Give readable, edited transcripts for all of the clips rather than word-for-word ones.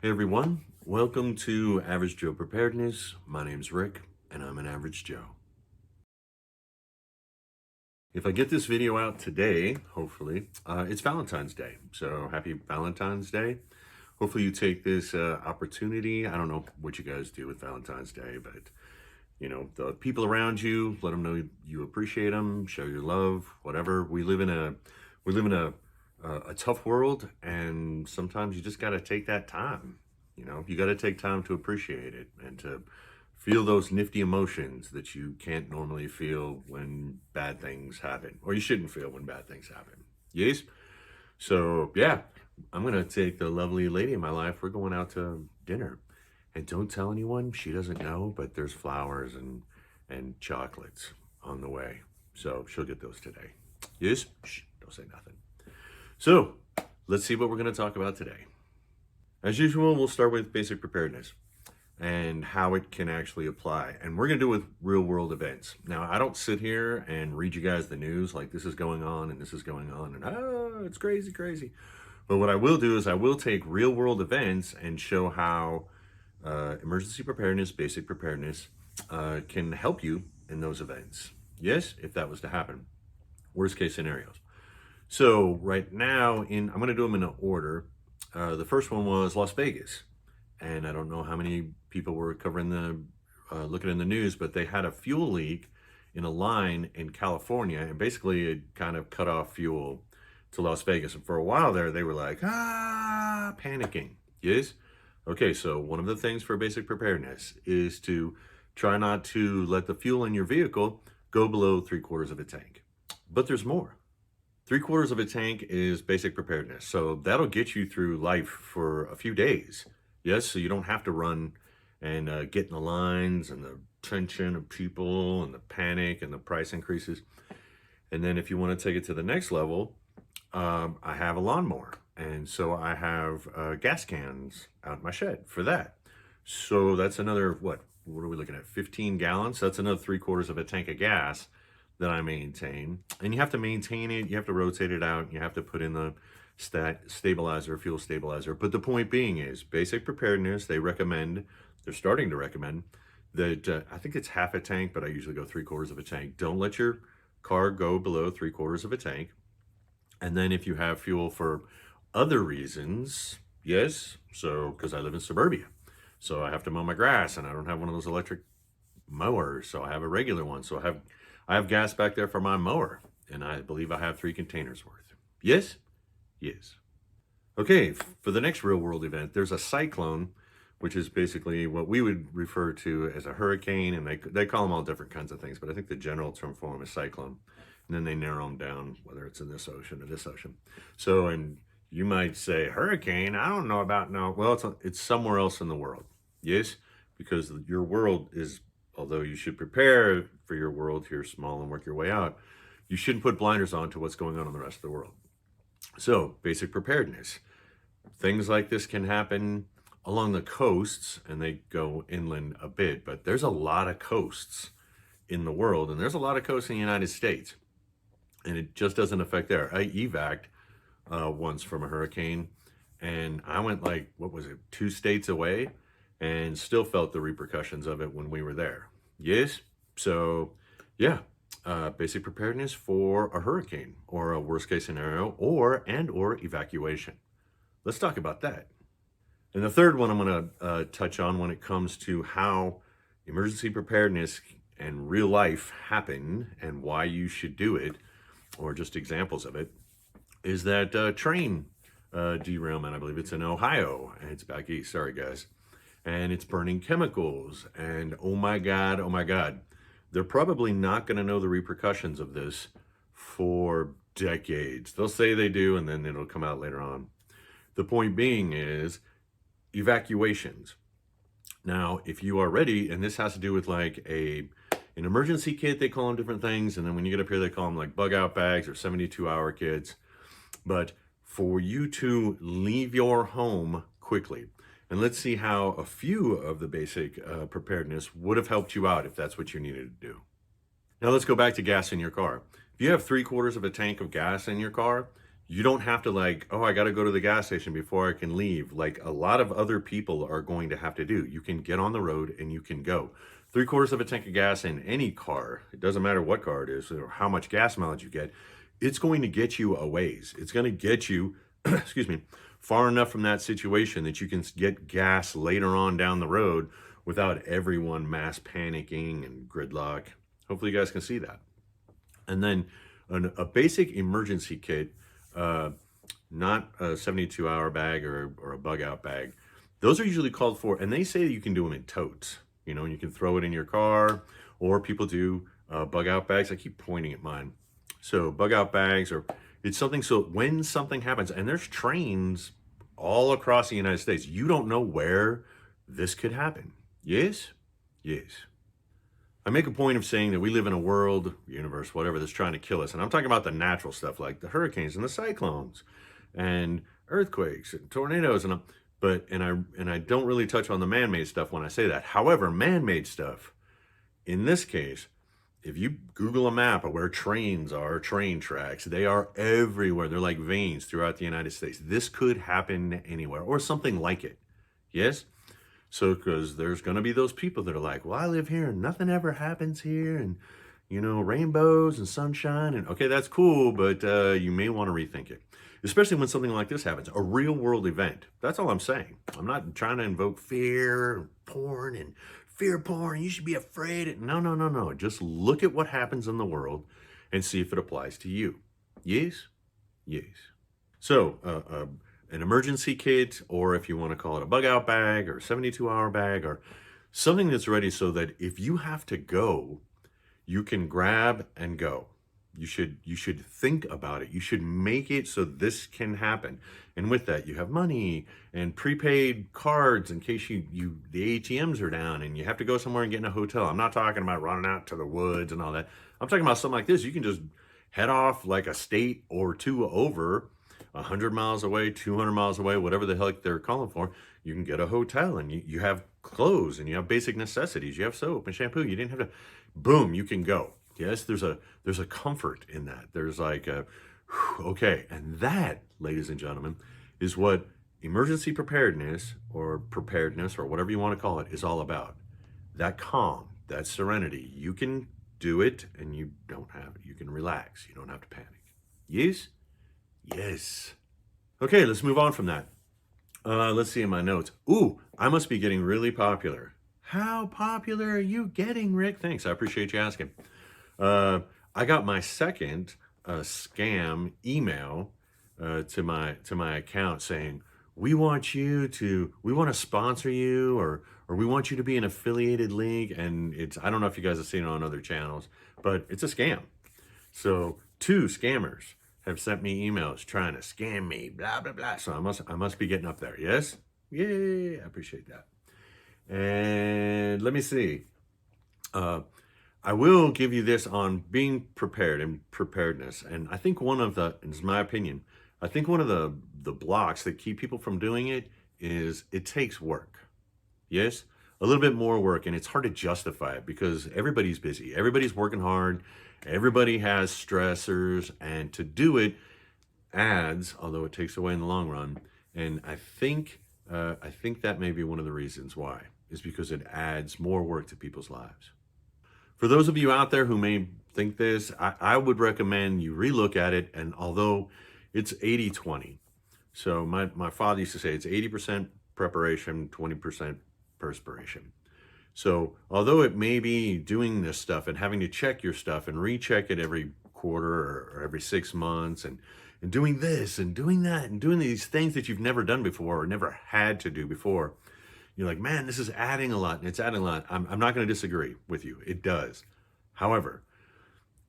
Hey everyone, welcome to Average Joe Preparedness. My name's Rick and I'm an Average Joe. If I get this video out today, hopefully, it's Valentine's Day. So happy Valentine's Day. Hopefully you take this opportunity. I don't know what you guys do with Valentine's Day, but the people around you, let them know you appreciate them, show your love, whatever. We live in a tough world, and sometimes you just got to take that time. You got to take time to appreciate it and to feel those nifty emotions that you can't normally feel when bad things happen, or you shouldn't feel when bad things happen. Yes? So, yeah, I'm going to take the lovely lady in my life. We're going out to dinner. And don't tell anyone, she doesn't know, but there's flowers and chocolates on the way. So she'll get those today. Yes? Shh, don't say nothing. So let's see what we're going to talk about today. As usual, we'll start with basic preparedness and how it can actually apply. And we're going to do it with real world events. Now, I don't sit here and read you guys the news like this is going on and this is going on and it's crazy, crazy. But what I will do is I will take real world events and show how emergency preparedness, basic preparedness can help you in those events. Yes, if that was to happen. Worst case scenarios. So right now, I'm going to do them in an order. The first one was Las Vegas. And I don't know how many people were covering looking in the news, but they had a fuel leak in a line in California. And basically it kind of cut off fuel to Las Vegas. And for a while there, they were like, panicking. Yes? Okay, so one of the things for basic preparedness is to try not to let the fuel in your vehicle go below 3/4 of a tank. But there's more. 3/4 of a tank is basic preparedness. So that'll get you through life for a few days. Yes, so you don't have to run and get in the lines and the tension of people and the panic and the price increases. And then if you want to take it to the next level, I have a lawnmower. And so I have gas cans out in my shed for that. So that's another, what are we looking at? 15 gallons. That's another 3/4 of a tank of gas that I maintain. And you have to maintain it. You have to rotate it out. You have to put in the stabilizer, fuel stabilizer. But the point being is basic preparedness, they're starting to recommend that I think it's half a tank, but I usually go 3/4 of a tank. Don't let your car go below 3/4 of a tank. And then if you have fuel for other reasons, yes, so because I live in suburbia, so I have to mow my grass and I don't have one of those electric mowers, so I have a regular one. So I have gas back there for my mower, and I believe I have 3 containers worth. Yes? Yes. Okay, for the next real world event, there's a cyclone, which is basically what we would refer to as a hurricane, and they call them all different kinds of things, but I think the general term for them is cyclone. And then they narrow them down, whether it's in this ocean or this ocean. So, and you might say, hurricane, I don't know about, no. Well, it's somewhere else in the world. Yes, because your world is, although you should prepare for your world here small and work your way out, you shouldn't put blinders on to what's going on in the rest of the world. So, basic preparedness. Things like this can happen along the coasts, and they go inland a bit, but there's a lot of coasts in the world, and there's a lot of coasts in the United States. And it just doesn't affect there. I evac'd once from a hurricane, and I went 2 states away, and still felt the repercussions of it when we were there. Yes? So, yeah, basic preparedness for a hurricane or a worst case scenario or evacuation. Let's talk about that. And the third one I'm going to touch on when it comes to how emergency preparedness and real life happen and why you should do it, or just examples of it, is that train derailment. I believe it's in Ohio, and it's back east, sorry guys. And it's burning chemicals, and oh my God. They're probably not gonna know the repercussions of this for decades. They'll say they do, and then it'll come out later on. The point being is evacuations. Now, if you are ready, and this has to do with like an emergency kit, they call them different things. And then when you get up here, they call them like bug out bags or 72-hour kits. But for you to leave your home quickly, and let's see how a few of the basic preparedness would have helped you out if that's what you needed to do. Now let's go back to gas in your car. If you have 3/4 of a tank of gas in your car, You don't have to like, oh, I got to go to the gas station before I can leave. Like a lot of other people are going to have to do. You can get on the road and you can go. 3/4 of a tank of gas in any car, it doesn't matter what car it is or how much gas mileage you get, it's going to get you a ways. It's going to get you, excuse me, far enough from that situation that you can get gas later on down the road without everyone mass panicking and gridlock. Hopefully you guys can see that. And then a basic emergency kit, not a 72-hour bag or a bug out bag. Those are usually called for, and they say that you can do them in totes, you know, and you can throw it in your car, or people do bug out bags. I keep pointing at mine. So bug out bags, or it's something so when something happens, and there's trains all across the United States, you don't know where this could happen. Yes? Yes. I make a point of saying that we live in a world, universe, whatever, that's trying to kill us. And I'm talking about the natural stuff like the hurricanes and the cyclones and earthquakes and tornadoes. And I don't really touch on the man-made stuff when I say that. However, man-made stuff, in this case, if you Google a map of where trains are, train tracks, they are everywhere. They're like veins throughout the United States. This could happen anywhere or something like it. Yes? So, because there's going to be those people that are like, well, I live here and nothing ever happens here. And, you know, rainbows and sunshine. And okay, that's cool, but you may want to rethink it. Especially when something like this happens, a real world event. That's all I'm saying. I'm not trying to invoke fear, porn, and fear porn. You should be afraid. No, no, no, no. Just look at what happens in the world and see if it applies to you. Yes? Yes. So, an emergency kit, or if you want to call it a bug out bag or 72-hour bag or something that's ready so that if you have to go, you can grab and go. You should think about it. You should make it so this can happen. And with that, you have money and prepaid cards in case the ATMs are down and you have to go somewhere and get in a hotel. I'm not talking about running out to the woods and all that. I'm talking about something like this. You can just head off like a state or two over, 100 miles away, 200 miles away, whatever the heck they're calling for. You can get a hotel and you have clothes and you have basic necessities. You have soap and shampoo. You didn't have to, boom, you can go. Yes, there's a comfort in that. There's like a, okay. And that, ladies and gentlemen, is what emergency preparedness or whatever you want to call it is all about. That calm, that serenity. You can do it and you don't have it. You can relax. You don't have to panic. Yes? Yes. Okay, let's move on from that. Let's see in my notes. Ooh, I must be getting really popular. How popular are you getting, Rick? Thanks. I appreciate you asking. I got my second scam email to my account saying, we want to sponsor you, or we want you to be an affiliated link. And I don't know if you guys have seen it on other channels, but it's a scam. So 2 scammers have sent me emails trying to scam me, blah, blah, blah. So I must be getting up there. Yes? Yay, I appreciate that. And let me see. I will give you this on being prepared and preparedness. And I think it's my opinion, I think one of the blocks that keep people from doing it is it takes work. Yes? A little bit more work, and it's hard to justify it because everybody's busy. Everybody's working hard. Everybody has stressors, and to do it adds, although it takes away in the long run. And I think that may be one of the reasons why, is because it adds more work to people's lives. For those of you out there who may think this, I would recommend you relook at it. And although it's 80-20, so my father used to say it's 80% preparation, 20% perspiration. So although it may be doing this stuff and having to check your stuff and recheck it every quarter or every 6 months and doing this and doing that and doing these things that you've never done before or never had to do before, you're like, man, this is adding a lot and it's adding a lot. I'm not going to disagree with you. It does. However,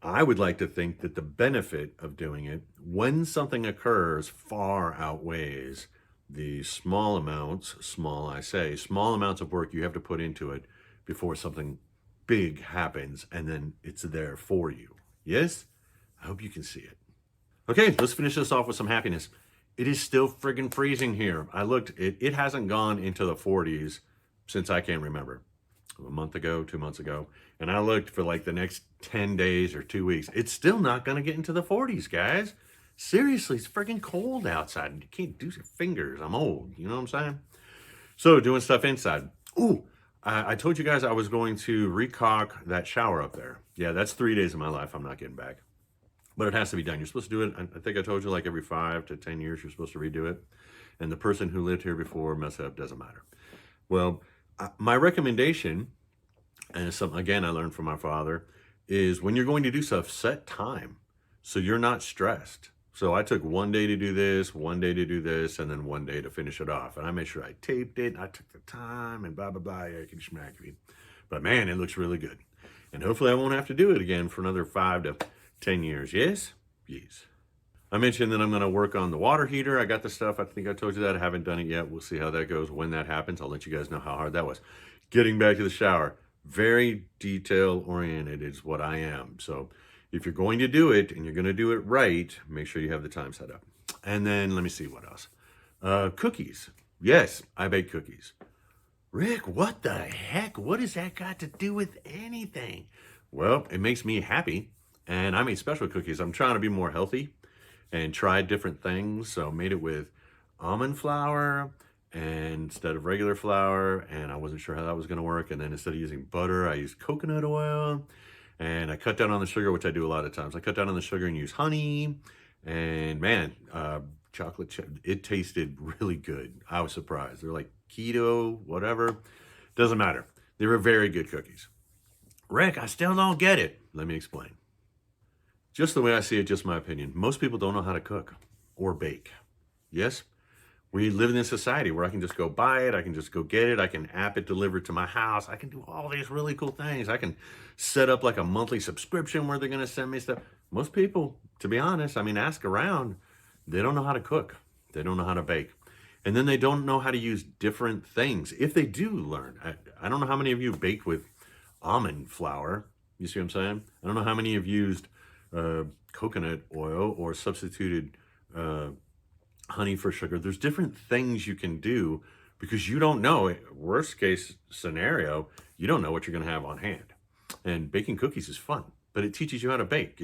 I would like to think that the benefit of doing it when something occurs far outweighs the small amounts of work you have to put into it before something big happens and then it's there for you. Yes? I hope you can see it. Okay, let's finish this off with some happiness. It is still friggin' freezing here. I looked, it hasn't gone into the 40s since I can remember. A month ago, 2 months ago. And I looked for like the next 10 days or 2 weeks. It's still not going to get into the 40s, guys. Seriously, it's freaking cold outside and you can't do your fingers. I'm old, you know what I'm saying? So doing stuff inside. Ooh, I told you guys I was going to recaulk that shower up there. Yeah, that's 3 days of my life I'm not getting back. But it has to be done. You're supposed to do it, I think I told you, like every 5 to 10 years, you're supposed to redo it. And the person who lived here before messed up, doesn't matter. Well, my recommendation, and it's something, again, I learned from my father, is when you're going to do stuff, set time so you're not stressed. So I took 1 day to do this, 1 day to do this, and then 1 day to finish it off. And I made sure I taped it, and I took the time, and blah, blah, blah, yakety schmackety. But man, it looks really good. And hopefully I won't have to do it again for another 5 to 10 years. Yes? Yes. I mentioned that I'm going to work on the water heater. I got the stuff. I think I told you that. I haven't done it yet. We'll see how that goes. When that happens, I'll let you guys know how hard that was. Getting back to the shower. Very detail oriented is what I am. So if you're going to do it and you're going to do it right, make sure you have the time set up. And then let me see what else. Cookies. Yes, I bake cookies. Rick, what the heck? What has that got to do with anything? Well, it makes me happy. And I made special cookies. I'm trying to be more healthy and tried different things. So made it with almond flour and instead of regular flour, and I wasn't sure how that was going to work. And then instead of using butter, I used coconut oil, and I cut down on the sugar, which I do a lot of times. I cut down on the sugar and use honey, and man, chocolate chip, it tasted really good. I was surprised. They're like keto, whatever. Doesn't matter. They were very good cookies. Rick, I still don't get it. Let me explain. Just the way I see it, just my opinion. Most people don't know how to cook or bake. Yes? We live in this society where I can just go buy it. I can just go get it. I can app it delivered to my house. I can do all these really cool things. I can set up like a monthly subscription where they're going to send me stuff. Most people, to be honest, I mean, ask around. They don't know how to cook. They don't know how to bake. And then they don't know how to use different things. If they do learn, I don't know how many of you bake with almond flour. You see what I'm saying? I don't know how many have used coconut oil or substituted honey for sugar. There's different things you can do because you don't know. Worst case scenario, you don't know what you're going to have on hand. And baking cookies is fun, but it teaches you how to bake.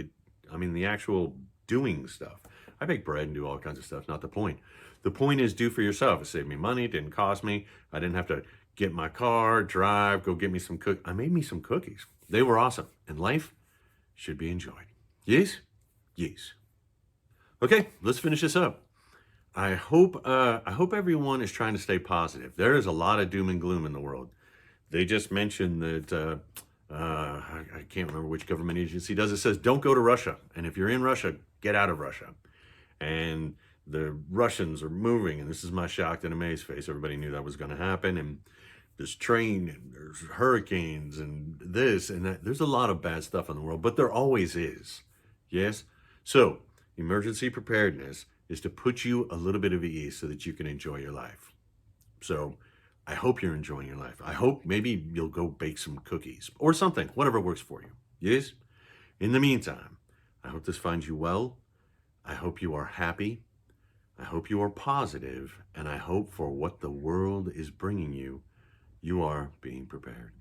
I mean, the actual doing stuff. I bake bread and do all kinds of stuff. Not the point. The point is do for yourself. It saved me money. It didn't cost me. I didn't have to get my car, drive, go get me some cookies. I made me some cookies. They were awesome. And life should be enjoyed. Yes? Yes. Okay, let's finish this up. I hope everyone is trying to stay positive. There is a lot of doom and gloom in the world. They just mentioned that, I can't remember which government agency does it, says don't go to Russia. And if you're in Russia, get out of Russia. And the Russians are moving, and this is my shocked and amazed face. Everybody knew that was going to happen. And there's train, and there's hurricanes, and this, and that. There's a lot of bad stuff in the world, but there always is. Yes? So, emergency preparedness is to put you a little bit of ease so that you can enjoy your life. So, I hope you're enjoying your life. I hope maybe you'll go bake some cookies or something, whatever works for you. Yes? In the meantime, I hope this finds you well. I hope you are happy. I hope you are positive, and I hope for what the world is bringing you, you are being prepared.